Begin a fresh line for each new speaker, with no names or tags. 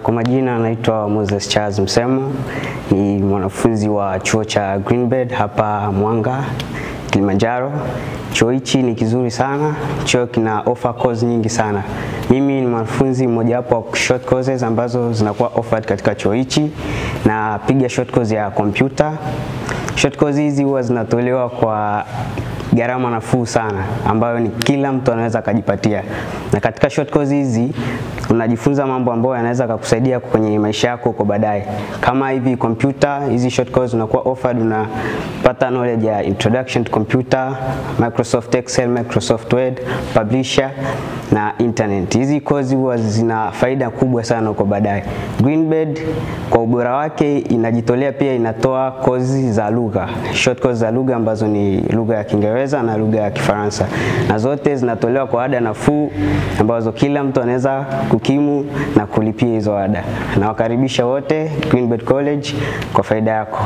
Kwa majina naitwa Moses Charles Msemo, ni mwanafunzi wa chuo cha Greenbed hapa Mwanga, Kilimanjaro. Chuo hichi ni kizuri sana, chuo kina offer course nyingi sana. Mimi ni mwanafunzi mmoja wapo wa short courses ambazo zinakuwa offered katika chuo hichi, na piga short course ya computer. Short course hizi huwa zinatolewa kwa gharama nafuu sana ambayo ni kila mtu anaweza kujipatia. Na katika short course hizi unajifunza mambo ambayo yanaweza kukusaidia kwenye maisha yako kwa baadaye. Kama hivi computer, hizi short course unakuwa offered, unapata knowledge ya introduction to computer, Microsoft Excel, Microsoft Word, Publisher na internet. Hizi course huwa zina faida kubwa sana kwa baadaye. Greenbed kwa ubora wake inajitolea pia inatoa course za lugha, short course za lugha ambazo ni lugha ya Kiingereza na lugha ya Kifaransa. Na zote zinatolewa kwa ada nafuu ambazo kila mtu anaweza kukimu na kulipia hizo ada. Nawakaribisha wote Greenbed College kwa faida yako.